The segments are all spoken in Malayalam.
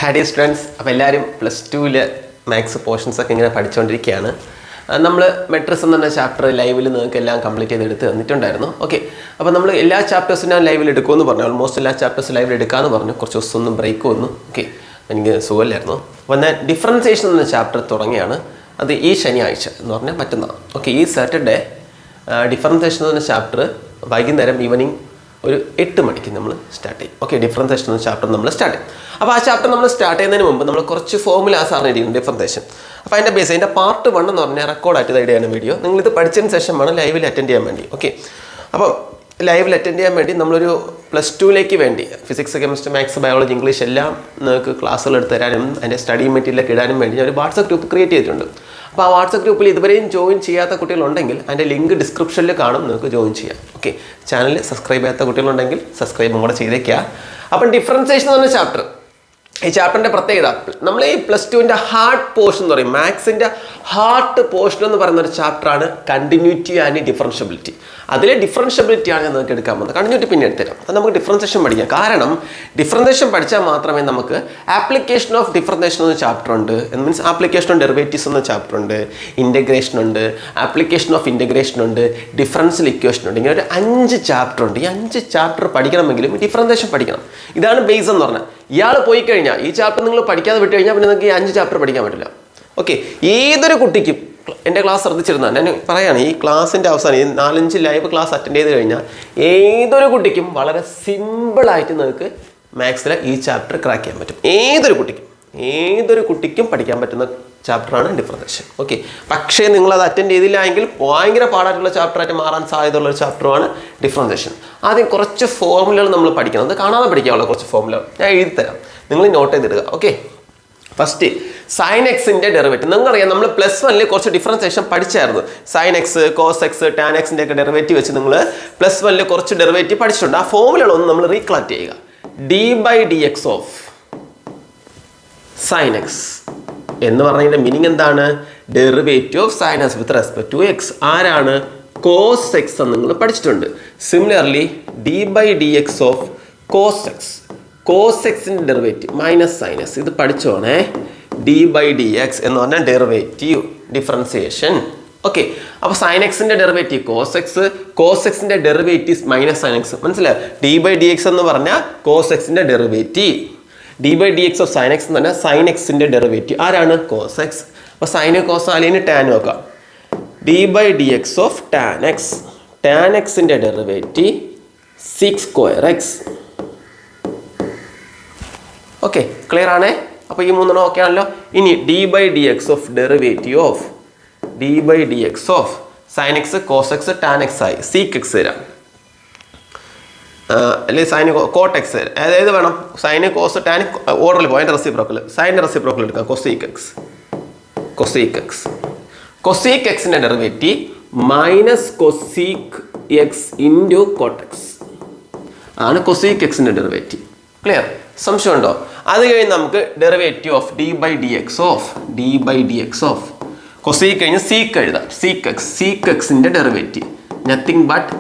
Hi dear students, അപ്പോൾ എല്ലാവരും +2 മാത്സ് പോർഷൻസ് ഒക്കെ ഇങ്ങനെ പഠിച്ചുകൊണ്ടിരിക്കുകയാണ്. നമ്മൾ മെട്രിക്സ് എന്ന ചാപ്റ്റർ ലൈവിൽ നിങ്ങൾക്ക് എല്ലാം കംപ്ലീറ്റ് ചെയ്തെടുത്ത് തന്നിട്ടുണ്ടായിരുന്നു. ഓക്കെ, അപ്പോൾ നമ്മൾ എല്ലാ ചാപ്റ്റേഴ്സും ഞാൻ ലൈവിൽ എടുക്കുമെന്ന് പറഞ്ഞു. ഓൾമോസ്റ്റ് എല്ലാ ചാപ്റ്റേഴ്സും ലൈവിൽ എടുക്കാമെന്ന് പറഞ്ഞു. കുറച്ച് ദിവസം ഒന്നും ബ്രേക്ക് വന്നു. ഓക്കെ, എനിക്ക് സുഖമില്ലായിരുന്നു. അപ്പോൾ ഞാൻ ഡിഫറൻസിയേഷൻ എന്ന ചാപ്റ്റർ തുടങ്ങിയാണ്. അത് ഈ ശനിയാഴ്ച എന്ന് പറഞ്ഞാൽ മറ്റന്നാൾ. ഓക്കെ, ഈ സാറ്റർഡേ ഡിഫറൻസിയേഷൻ എന്ന ചാപ്റ്റർ വൈകുന്നേരം ഈവനിങ് ഒരു 8 മണിക്ക് നമ്മൾ സ്റ്റാർട്ട് ചെയ്യും. ഓക്കെ, ഡിഫറൻസിയേഷൻ എന്ന ചാപ്റ്റർ നമ്മൾ സ്റ്റാർട്ട് ചെയ്യും. അപ്പോൾ ആ ചാപ്റ്റർ നമ്മൾ സ്റ്റാർട്ട് ചെയ്യുന്നതിന് മുമ്പ് നമ്മൾ കുറച്ച് ഫോർമുലാസ് അറിഞ്ഞിരിക്കും ഡിഫറൻസിയേഷൻ. അപ്പോൾ അതിൻ്റെ ബേസ് അതിൻ്റെ പാർട്ട് 1 എന്ന് പറഞ്ഞാൽ റെക്കോർഡായിട്ട് ഇടുകയാണ് വീഡിയോ. നിങ്ങളിത് പഠിച്ചതിന് ശേഷം വേണം ലൈവിൽ അറ്റൻഡ് ചെയ്യാൻ വേണ്ടി. ഓക്കെ, അപ്പോൾ ലൈവിൽ അറ്റൻഡ് ചെയ്യാൻ വേണ്ടി നമ്മളൊരു +2 വേണ്ടി physics, chemistry, maths, biology, English എല്ലാം നിങ്ങൾക്ക് ക്ലാസ്സുകൾ എടുത്ത് തരാനും അതിൻ്റെ സ്റ്റഡി മെറ്റീരിയലൊക്കെ ഇടാനും വേണ്ടി ഞാൻ ഒരു വാട്സപ്പ് ഗ്രൂപ്പ് ക്രിയേറ്റ് ചെയ്തിട്ടുണ്ട്. അപ്പോൾ ആ വാട്സപ്പ് ഗ്രൂപ്പിൽ ഇതുവരെയും ജോയിൻ ചെയ്യാത്ത കുട്ടികളുണ്ടെങ്കിൽ അതിൻ്റെ ലിങ്ക് ഡിസ്ക്രിപ്ഷനിൽ കാണും, നിങ്ങൾക്ക് ജോയിൻ ചെയ്യാം. ഓക്കെ, ചാനൽ സബ്സ്ക്രൈബ് ചെയ്യാത്ത കുട്ടികളുണ്ടെങ്കിൽ സബ്സ്ക്രൈബും കൂടെ ചെയ്തേക്കുക. അപ്പം ഡിഫറൻസിയേഷൻ എന്ന് പറഞ്ഞ ചാപ്റ്റർ, ഈ ചാപ്റ്ററിൻ്റെ പ്രത്യേകത, നമ്മൾ ഈ +2ൻ്റെ ഹാർഡ് പോർഷൻ എന്ന് പറയും. മാത്സിൻ്റെ ഹാർട്ട് പോർഷൻ എന്ന് പറയുന്ന ഒരു ചാപ്റ്ററാണ് കണ്ടിന്യൂറ്റി ആൻഡ് ഡിഫറൻഷ്യബിലിറ്റി. അതിലെ ഡിഫറൻഷ്യബിലിറ്റിയാണ് ഞാൻ നിങ്ങൾക്ക് എടുക്കാൻ പോകുന്നത്. കണ്ടിന്യൂറ്റി പിന്നെ എടുത്തുതരാം. അപ്പോൾ നമുക്ക് ഡിഫറൻസിയേഷൻ പഠിക്കാം. കാരണം ഡിഫറൻസിയേഷൻ പഠിച്ചാൽ മാത്രമേ നമുക്ക് ആപ്ലിക്കേഷൻ ഓഫ് ഡിഫറൻസിയേഷൻ എന്ന ചാപ്റ്റർ ഉണ്ട്. മീൻസ് ആപ്ലിക്കേഷൻ ഓഫ് ഡെറിവേറ്റീവ്സ് എന്ന ചാപ്റ്റർ ഉണ്ട്, ഇൻ്റഗ്രേഷൻ ഉണ്ട്, ആപ്ലിക്കേഷൻ ഓഫ് ഇൻ്റഗ്രേഷൻ ഉണ്ട്, ഡിഫറൻഷ്യൽ ഇക്വേഷൻ ഉണ്ട്. ഇങ്ങനെ ഒരു 5 ചാപ്റ്റർ ഉണ്ട്. ഈ 5 ചാപ്റ്റർ പഠിക്കണമെങ്കിലും ഡിഫറൻസിയേഷൻ പഠിക്കണം. ഇതാണ് ബേസ് എന്ന് പറഞ്ഞാൽ. ഇയാൾ പോയി കഴിഞ്ഞാൽ ഈ ചാപ്റ്റർ നിങ്ങൾ പഠിക്കാതെ വിട്ട് കഴിഞ്ഞാൽ പിന്നെ നിങ്ങൾക്ക് ഈ 5 ചാപ്റ്റർ പഠിക്കാൻ പറ്റില്ല. ഓക്കെ, ഏതൊരു കുട്ടിക്കും എൻ്റെ ക്ലാസ് ശ്രദ്ധിച്ചിരുന്നാൽ ഞാൻ പറയുകയാണ്, ഈ ക്ലാസ്സിൻ്റെ അവസാനം ഈ 4-5 ലൈവ് ക്ലാസ് അറ്റൻഡ് ചെയ്ത് കഴിഞ്ഞാൽ ഏതൊരു കുട്ടിക്കും വളരെ സിമ്പിളായിട്ട് നിങ്ങൾക്ക് മാത്സിലെ ഈ ചാപ്റ്റർ ക്രാക്ക് ചെയ്യാൻ പറ്റും. ഏതൊരു കുട്ടിക്കും പഠിക്കാൻ പറ്റുന്ന ചാപ്റ്ററാണ് ഡിഫറൻസിയേഷൻ. ഓക്കെ, പക്ഷേ നിങ്ങളത് അറ്റൻഡ് ചെയ്തില്ല എങ്കിൽ ഭയങ്കര പാടായിട്ടുള്ള ചാപ്റ്ററായിട്ട് മാറാൻ സാധ്യതയുള്ള ഒരു ചാപ്റ്ററാണ് ഡിഫറൻസിയേഷൻ. ആദ്യം കുറച്ച് ഫോർമുലകൾ നമ്മൾ പഠിക്കണം. അത് കാണാതെ പഠിക്കാനുള്ള കുറച്ച് ഫോർമുലകൾ ഞാൻ എഴുതി തരാം, നിങ്ങൾ നോട്ട് ചെയ്തിടുക. ഓക്കെ, ഫസ്റ്റ് സൈൻ എക്സിൻ്റെ ഡെറിവേറ്റീവ്. നിങ്ങൾക്കറിയാം, നമ്മൾ +1 കുറച്ച് ഡിഫറൻസിയേഷൻ പഠിച്ചായിരുന്നു. Sine x, cos x, tan എക്സിൻ്റെ ഒക്കെ ഡെറിവേറ്റീവ് വെച്ച് നിങ്ങൾ +1 കുറച്ച് ഡെറിവേറ്റീവ് പഠിച്ചിട്ടുണ്ട്. ആ ഫോർമുലകളൊന്ന് നമ്മൾ റീകളക്ട് ചെയ്യുക. d/dx ഓഫ് സൈൻ എക്സ് എന്ന് പറഞ്ഞതിൻ്റെ മീനിങ് എന്താണ്? Derivative of sine x with respect to x. ആരാണ്? കോസ് എക്സ് എന്ന് നിങ്ങൾ പഠിച്ചിട്ടുണ്ട്. Similarly d/dx of cos x, cos എക്സിൻ്റെ ഡെറിവേറ്റീവ് മൈനസ് സൈൻ എക്സ്, ഇത് പഠിച്ചോണേ. d/dx എന്ന് പറഞ്ഞാൽ ഡെറിവേറ്റീവ് ഡിഫറൻസിയേഷൻ. ഓക്കെ, അപ്പോൾ സൈൻ എക്സിൻ്റെ ഡെറിവേറ്റീവ് കോസ് എക്സ്, കോസ് എക്സിൻ്റെ ഡെറിവേറ്റീവ് മൈനസ് സൈൻ എക്സ്. മനസ്സിലായി? d/dx എന്ന് പറഞ്ഞാൽ കോസ് എക്സിൻ്റെ derivative, d/dx of sine X എന്ന് പറഞ്ഞാൽ സൈൻ എക്സിൻ്റെ ഡെറിവേറ്റീവ്. ആരാണ്? Cos x. അപ്പോൾ സൈന് കോസ് അല്ലെങ്കിൽ ടാൻ നോക്കാം. d/dx of tan x, tan എക്സിൻ്റെ ഡെറിവേറ്റീവ് sec²x. ഓക്കെ, ക്ലിയർ ആണേ? അപ്പോൾ ഈ 3 ഓക്കെ ആണല്ലോ. ഇനി d/dx of derivative of d/dx of sine x, cos x, tan x ആയി. സീക്ക് എക്സ് തരാം, അല്ലെങ്കിൽ സൈന് കോട്ട് എക്സ് തരാം. അതായത് വേണം സൈന്, കോസ്, ടാൻ ഓർഡറിൽ പോകും. അതിൻ്റെ റെസിപ്രോക്കൽ, സൈൻ്റെ റെസിപ്രോക്കൽ എടുക്കാം. കൊസീക്ക് എക്സ്, കൊസീക്ക് എക്സിൻ്റെ derivative minus cosec X into cortex ആണ് കൊസീക്ക് എക്സിൻ്റെ ഡെറിവേറ്റീവ്. ക്ലിയർ? സംശയമുണ്ടോ? അത് കഴിഞ്ഞ് നമുക്ക് derivative of d/dx of cosec കഴിഞ്ഞ് സീക്ക് എഴുതാം. സീക്ക് എക്സിൻ്റെ derivative nothing but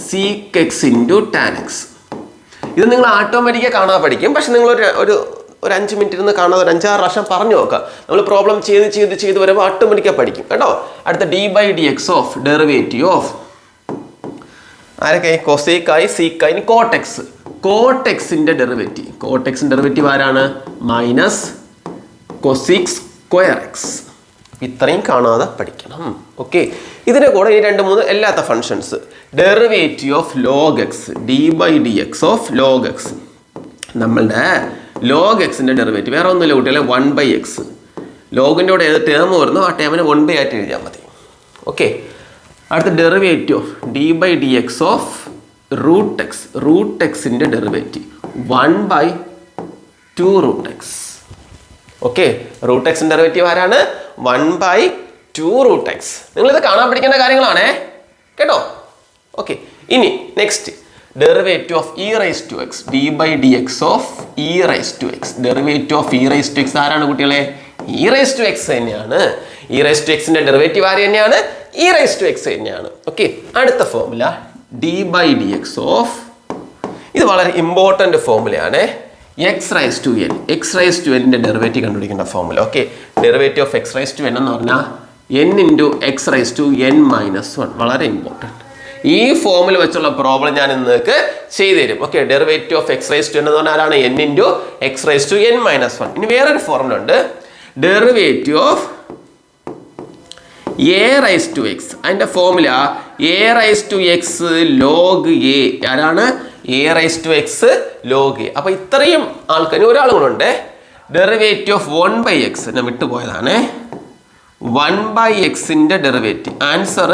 seek X into tan X. ഇത് നിങ്ങൾ ഓട്ടോമാറ്റിക്കായി കാണാതെ പഠിക്കും. പക്ഷെ നിങ്ങൾ ഒരു 5 മിനിറ്റ് ഇരുന്ന് കാണാതെ ഒരു 5-6 പ്രാവശ്യം പറഞ്ഞു നോക്കുക. നമ്മൾ പ്രോബ്ലം ചെയ്ത് വരുമ്പോൾ ഓട്ടോമാറ്റിക്കായി പഠിക്കും കേട്ടോ. അടുത്ത d/dx ഓഫ് ഡെറിവേറ്റീവ് ഓഫ് ആരൊക്കെ? കൊസീക്കായി, സീക്കായി, ഇനി കോട്ടെക്സ്. കോട്ടെക്സിൻ്റെ ഡെറിവേറ്റീവ് ആരാണ്? മൈനസ് കൊസീക്ക്²x. ഇത്രയും കാണാതെ പഠിക്കണം. ഓക്കെ, ഇതിൻ്റെ കൂടെ ഈ 2-3 അല്ലാത്ത functions. Derivative of log X, d/dx of log X. നമ്മളുടെ ലോഗ് എക്സിൻ്റെ ഡെറിവേറ്റീവ് വേറെ ഒന്നുമില്ല കുട്ടികളെ, 1/x. ലോഗിൻ്റെ കൂടെ ഏത് ടേം വരുന്നോ ആ ടേമിനെ 1/, ആയിട്ട് എഴുതിയാൽ മതി. ഓക്കെ, അടുത്ത derivative of d/dx of root എക്സിൻ്റെ ഡെറിവേറ്റീവ് 1/2√x. ഓക്കെ, റൂട്ട് എക്സിൻ്റെ ഡെറിവേറ്റീവ് ആരാണ്? 1/2√x. നിങ്ങളിത് കാണാൻ പഠിക്കേണ്ട കാര്യങ്ങളാണേ കേട്ടോ. ഓക്കെ, ഇനി next derivative of e⁻x, d/dx of e⁻x. Derivative of e⁻x ആരാണ് കുട്ടികളെ? e⁻x തന്നെയാണ്. e⁻xൻ്റെ ഡെറിവേറ്റീവ് ആര് തന്നെയാണ്? e⁻x തന്നെയാണ്. ഓക്കെ, അടുത്ത ഫോർമുല d/dx ഓഫ്, ഇത് വളരെ ഇമ്പോർട്ടൻ്റ് ഫോർമുലയാണ്. X raise to n. X raise to എൻ്റെ ഡെറിവേറ്റീവ് കണ്ടുപിടിക്കേണ്ട formula. Okay, derivative of x raise to n എന്ന് പറഞ്ഞാൽ n into x raise to n minus 1. വളരെ ഇമ്പോർട്ടൻറ്റ്. ഈ ഫോമിൽ വെച്ചുള്ള പ്രോബ്ലം ഞാൻ നിങ്ങൾക്ക് ചെയ്തു തരും. Okay, derivative of x raise to n എന്ന് പറഞ്ഞാൽ ആരാണ്? N into x raise to n minus 1. ഇനി വേറൊരു ഫോർമുല ഉണ്ട്, derivative of a raise to x. അതിൻ്റെ formula a raise to x log a. ആരാണ്? A raise to x log a. അപ്പോൾ ഇത്രയും ആൾക്കാർ ഒരാളും കൂടെ ഉണ്ട്, ഡെറിവേറ്റീവ് ഓഫ് 1/x. ഞാൻ വിട്ടുപോയതാണ്. 1/xൻ്റെ derivative answer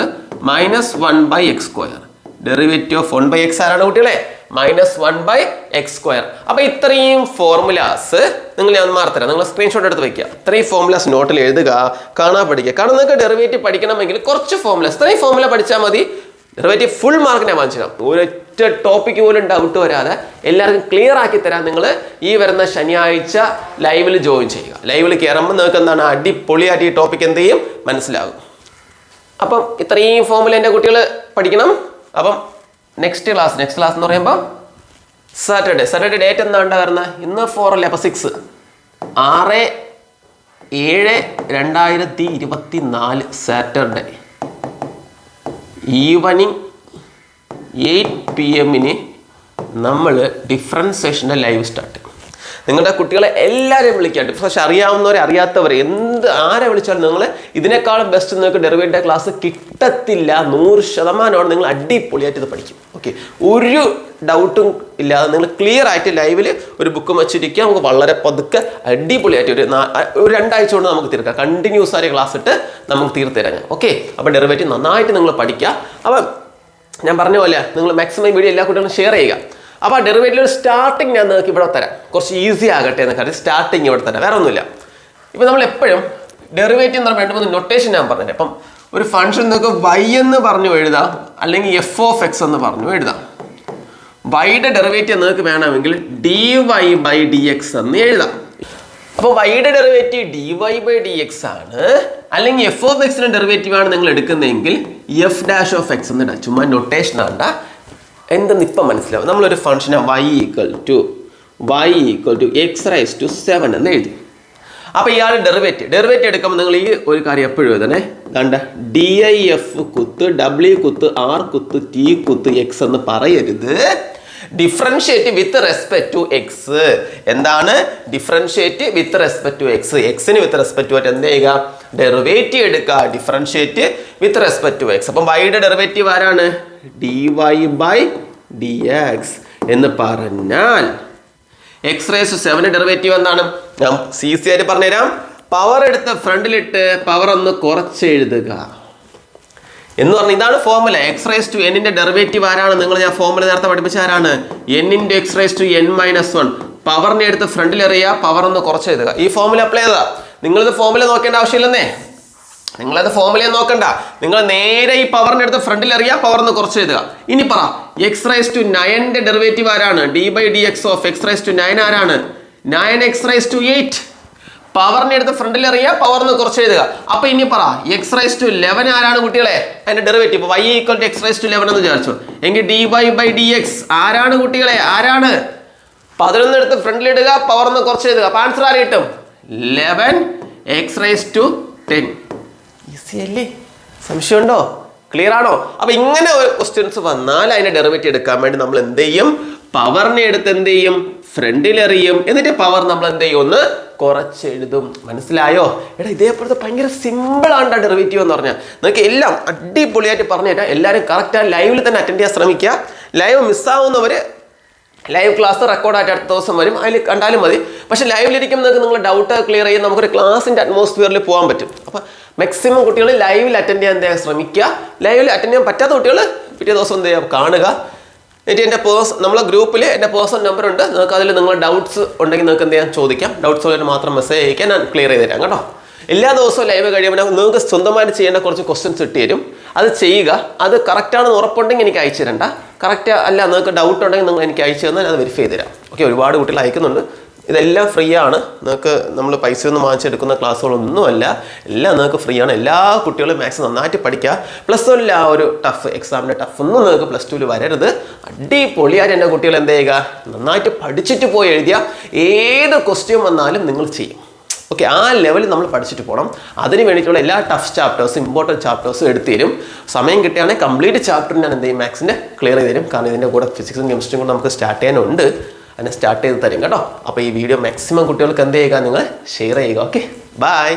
-1/x². Derivative of 1/x ആരാണ് കുട്ടികളെ? -1/x². അപ്പോൾ ഇത്രയും ഫോർമുലാസ് നിങ്ങൾ ഞാൻ മാർത്തരാം, നിങ്ങൾ സ്ക്രീൻഷോട്ട് എടുത്ത് വയ്ക്കുക. ഇത്രയും ഫോർമുലാസ് നോട്ടിൽ എഴുതുക, കാണാൻ പഠിക്കുക. കാരണം നിങ്ങൾക്ക് ഡെറിവേറ്റീവ് പഠിക്കണമെങ്കിൽ കുറച്ച് ഫോർമുലാസ്, ഇത്രയും ഫോർമുല പഠിച്ചാൽ മതി. ഡെറിവേറ്റീവ് ഫുൾ മാർക്കിനെ വാങ്ങിച്ചാൽ ഒരൊറ്റ ടോപ്പിക്ക് പോലും ഡൗട്ട് വരാതെ എല്ലാവർക്കും ക്ലിയർ ആക്കി തരാൻ നിങ്ങൾ ഈ വരുന്ന ശനിയാഴ്ച ലൈവിൽ ജോയിൻ ചെയ്യുക. ലൈവിൽ കയറുമ്പോൾ നിങ്ങൾക്ക് എന്താണ് അടിപൊളിയായിട്ട് ഈ ടോപ്പിക് എന്ത് ചെയ്യും മനസ്സിലാകും. അപ്പം ഇത്രയും ഫോർമുല എൻ്റെ കുട്ടികൾ പഠിക്കണം. അപ്പം നെക്സ്റ്റ് ക്ലാസ് എന്ന് പറയുമ്പോൾ സാറ്റർഡേ ഡേറ്റ് എന്താണ്ടാ വരുന്നത്? ഇന്ന് 4 അല്ലേ, അപ്പോൾ 6 6/7/2024 സാറ്റർഡേ ഈവനിങ് 8 PM നമ്മൾ ഡിഫറൻസിയേഷൻ്റെ ലൈവ് സ്റ്റാർട്ട്. നിങ്ങളുടെ കുട്ടികളെ എല്ലാവരെയും വിളിക്കാം. ഡിഫറൻസ് അറിയാവുന്നവരെ അറിയാത്തവരെ ആരെ വിളിച്ചാലും നിങ്ങൾ ഇതിനേക്കാളും ബെസ്റ്റ് നിങ്ങൾക്ക് ഡെറിവേറ്റീവ് ക്ലാസ് കിട്ടത്തില്ല. 100% നിങ്ങൾ അടിപൊളിയായിട്ട് ഇത് പഠിക്കും. ഓക്കെ, ഒരു ഡൗട്ടും ഇല്ലാതെ നിങ്ങൾ ക്ലിയർ ആയിട്ട് ലൈവിൽ ഒരു ബുക്ക് വെച്ചിരിക്കുക. നമുക്ക് വളരെ പതുക്കെ അടിപൊളിയായിട്ട് ഒരു 2 ആഴ്ച കൊണ്ട് നമുക്ക് തീർക്കാം. കണ്ടിന്യൂസ് ആയ ക്ലാസ് ഇട്ട് നമുക്ക് തീർത്ത് തരാം. ഓക്കെ, അപ്പോൾ ഡെറിവേറ്റീവ് നന്നായിട്ട് നിങ്ങൾ പഠിക്കുക. അപ്പം ഞാൻ പറഞ്ഞ പോലെ നിങ്ങൾ മാക്സിമം വീഡിയോ എല്ലാ കുട്ടികളും ഷെയർ ചെയ്യുക. അപ്പോൾ ആ ഡെറിവേറ്റീവ് സ്റ്റാർട്ടിങ് ഞാൻ നിങ്ങൾക്ക് ഇവിടെ തരാം, കുറച്ച് ഈസി ആകട്ടെ എന്ന് കാര്യം സ്റ്റാർട്ടിങ് ഇവിടെ തരാം, വേറെ ഒന്നുമില്ല. ഇപ്പം നമ്മൾ എപ്പോഴും ഡെറിവേറ്റീവ് എന്ന് പറയുമ്പോൾ 2-3 നൊട്ടേഷൻ ഞാൻ പറഞ്ഞില്ല. അപ്പം ഒരു ഫംഗ്ഷൻ നിങ്ങൾക്ക് y എന്ന് പറഞ്ഞു എഴുതാം, അല്ലെങ്കിൽ f(x) എന്ന് പറഞ്ഞു എഴുതാം. വൈയുടെ ഡെറിവേറ്റീവ് നിങ്ങൾക്ക് വേണമെങ്കിൽ dy/dx എന്ന് എഴുതാം. അപ്പോൾ വൈയുടെ ഡെറിവേറ്റീവ് dy/dx ആണ്, അല്ലെങ്കിൽ f(x)ന്റെ ഡെറിവേറ്റീവ് ആണ് നിങ്ങൾ എടുക്കുന്നതെങ്കിൽ f'(x) എന്ന് ഇടാം. ചുമ്മാ നൊട്ടേഷൻ ആണ്ട, എന്തെന്ന് ഇപ്പം മനസ്സിലാവും. നമ്മളൊരു ഫംഗ്ഷനെ y = x⁻⁷ എന്ന് എഴുതി. അപ്പോൾ ഇയാൾ ഡെറിവേറ്റീവ് എടുക്കുമ്പോൾ നിങ്ങൾ ഈ ഒരു കാര്യം എപ്പോഴും എഴുതണേ. കണ്ട DIF കുത്ത് W കുത്ത് R കുത്ത് T കുത്ത് X എന്ന് പറയരുത്. Differentiate with respect to x. എന്താണ് differentiate with respect to x? എക്സിന് വിത്ത് റെസ്പെക്ട് ടു എന്ത് ചെയ്യുക? ഡെറിവേറ്റീവ് എടുക്കുക. Differentiate with respect to x. അപ്പം വൈയുടെ ഡെറിവേറ്റീവ് ആരാണ്? dy/dx എന്ന് പറഞ്ഞാൽ x⁻⁷ ഡെറിവേറ്റീവ് എന്താണ്? ഞാൻ CC ആയിട്ട് പറഞ്ഞുതരാം. പവർ എടുത്ത് ഫ്രണ്ടിലിട്ട് പവർ ഒന്ന് കുറച്ച് എഴുതുക എന്ന് പറഞ്ഞാൽ ഇതാണ് ഫോർമുല. x⁻n ഡെറിവേറ്റീവ് ആരാണ്? നിങ്ങൾ ഞാൻ ഫോർമുല നേരത്തെ പഠിപ്പിച്ച ആരാണ്? n × x⁻n−1. പവറിനെ എടുത്ത് ഫ്രണ്ടിൽ എറിയുക, പവർ ഒന്ന് കുറച്ച് എഴുതുക. ഈ ഫോർമുല അപ്ലൈ ചെയ്തതാ. നിങ്ങളിത് ഫോർമുല നോക്കേണ്ട ആവശ്യമില്ലെന്നേ. നിങ്ങളത് ഫോർമുല നോക്കണ്ട, നിങ്ങൾ നേരെ ഈ പവറിനെ എടുത്ത് ഫ്രണ്ടിൽ എറിയുക, പവർ ഒന്ന് കുറച്ച് എഴുതുക. ഇനി പറ x⁻9 ഡെറിവേറ്റീവ് ആരാണ്? d/dx ഓഫ് x⁻9 ആരാണ്? 9x⁸. പവറിനെ എടുത്ത് ഫ്രണ്ടിൽ എറിയുക, പവറിന് കുറച്ച് എഴുതുക. അപ്പൊ ഇനി പറ x⁻11 ആരാണ് കുട്ടികളെ? അതിന്റെ ഡെറിവേറ്റീവ് y = x⁻11 എന്ന് വിചാരിച്ചു എങ്കിൽ dy/dx ആരാണ് കുട്ടികളെ? ആരാണ്? 11 എടുത്ത് ഫ്രണ്ടിൽ ഇടുക, പവറിന് കുറച്ച് എഴുതുക. അപ്പൊ ആൻസർ ആര് കിട്ടും? 11x⁻10. ഈസി അല്ലേ? സംശയമുണ്ടോ? ക്ലിയർ ആണോ? അപ്പൊ ഇങ്ങനെ ക്വസ്റ്റ്യൻസ് വന്നാൽ അതിന്റെ ഡെറിവേറ്റീവ് എടുക്കാൻ വേണ്ടി നമ്മൾ എന്ത് ചെയ്യും? പവറിനെ എടുത്ത് എന്ത് ചെയ്യും? ഫ്രണ്ടിൽ എറിയും. എന്നിട്ട് പവർ നമ്മൾ എന്ത് ചെയ്യും? ഒന്ന് കുറച്ചെഴുതും. മനസ്സിലായോ? എടാ ഇതേപോലത്തെ ഭയങ്കര സിമ്പിളാണ് ഡെറിവേറ്റീവ് എന്ന് പറഞ്ഞാൽ. നിങ്ങൾക്ക് എല്ലാം അടിപൊളിയായിട്ട് പറഞ്ഞു തരാം. എല്ലാവരും കറക്റ്റായി ലൈവിൽ തന്നെ അറ്റൻഡ് ചെയ്യാൻ ശ്രമിക്കുക. ലൈവ് മിസ്സാവുന്നവർ ലൈവ് ക്ലാസ് റെക്കോർഡായിട്ട് അടുത്ത ദിവസം വരും, അതിൽ കണ്ടാലും മതി. പക്ഷേ ലൈവിലിരിക്കുമ്പോൾ നിങ്ങൾക്ക് നിങ്ങൾ ഡൗട്ട് ക്ലിയർ ചെയ്യാൻ നമുക്കൊരു ക്ലാസിൻ്റെ അറ്റ്മോസ്ഫിയറിൽ പോകാൻ പറ്റും. അപ്പോൾ മാക്സിമം കുട്ടികൾ ലൈവിൽ അറ്റൻഡ് ചെയ്യാൻ എന്താ ശ്രമിക്കുക. ലൈവിൽ അറ്റൻഡ് ചെയ്യാൻ പറ്റാത്ത കുട്ടികൾ പിറ്റേ ദിവസം എന്ത് ചെയ്യുക? കാണുക. എന്നിട്ട് എൻ്റെ നമ്മളെ ഗ്രൂപ്പിൽ എൻ്റെ പേഴ്സണൽ നമ്പർ ഉണ്ട്. നിങ്ങൾക്ക് അതിൽ നിങ്ങൾ ഡൗട്ട്സ് ഉണ്ടെങ്കിൽ നിങ്ങൾക്ക് എന്ത് ചെയ്യാൻ ചോദിക്കാം. ഡൗട്ട്സ് ഉള്ളതിന് മാത്രം മെസ്സേജ് അയക്കാൻ ഞാൻ ക്ലിയർ ചെയ്ത് തരാം കേട്ടോ. എല്ലാ ദിവസവും ലൈവ് കഴിയുമ്പോൾ നിങ്ങൾക്ക് സ്വന്തമായിട്ട് ചെയ്യേണ്ട കുറച്ച് ക്വസ്റ്റ്യൻസ് ഇട്ട് തരും. അത് ചെയ്യുക. അത് കറക്റ്റാണെന്ന് ഉറപ്പുണ്ടെങ്കിൽ എനിക്ക് അയച്ചു തരണ്ട. കറക്റ്റ് അല്ല നിങ്ങൾക്ക് ഡൗട്ട് ഉണ്ടെങ്കിൽ നിങ്ങൾ എനിക്ക് അയച്ചു തന്നാൽ അത് വെരിഫൈ ചെയ്ത് തരാം. ഓക്കെ, ഒരുപാട് കുട്ടികൾ അയക്കുന്നുണ്ട്. ഇതെല്ലാം ഫ്രീ ആണ്. നിങ്ങൾക്ക് നമ്മൾ പൈസ ഒന്നും വാങ്ങിച്ചെടുക്കുന്ന ക്ലാസ്സുകളൊന്നുമല്ല, എല്ലാം നിങ്ങൾക്ക് ഫ്രീ ആണ്. എല്ലാ കുട്ടികളും മാത്സ് നന്നായിട്ട് പഠിക്കുക. പ്ലസ് വണ്ണിൽ ആ ഒരു ടഫ് എക്സാമിൻ്റെ ടഫ് ഒന്നും നിങ്ങൾക്ക് പ്ലസ് ടുവിൽ വരരുത്. അടിപൊളിയായിട്ട് എൻ്റെ കുട്ടികൾ എന്ത് ചെയ്യുക, നന്നായിട്ട് പഠിച്ചിട്ട് പോയി എഴുതിയ ഏത് ക്വസ്റ്റ്യൻ വന്നാലും നിങ്ങൾ ചെയ്യും. ഓക്കെ, ആ ലെവലിൽ നമ്മൾ പഠിച്ചിട്ട് പോകണം. അതിന് വേണ്ടിയിട്ടുള്ള എല്ലാ ടഫ് ചാപ്റ്റേഴ്സും ഇമ്പോർട്ടൻറ്റ് ചാപ്റ്റേഴ്സും എടുത്തു തരും. സമയം കിട്ടുകയാണെങ്കിൽ കംപ്ലീറ്റ് ചാപ്റ്റർ ഞാൻ എന്ത് ചെയ്യും, മാത്സിൻ്റെ ക്ലിയർ ചെയ്ത് തരും. കാരണം ഇതിൻ്റെ കൂടെ ഫിസിക്സും കെമിസ്ട്രിയും കൂടെ നമുക്ക് സ്റ്റാർട്ട് ചെയ്യാനുണ്ട്. അതിനെ സ്റ്റാർട്ട് ചെയ്ത് തരും കേട്ടോ. അപ്പോൾ ഈ വീഡിയോ മാക്സിമം കുട്ടികൾക്ക് എന്ത് ചെയ്യുക, നിങ്ങൾ ഷെയർ ചെയ്യുക. Okay, by.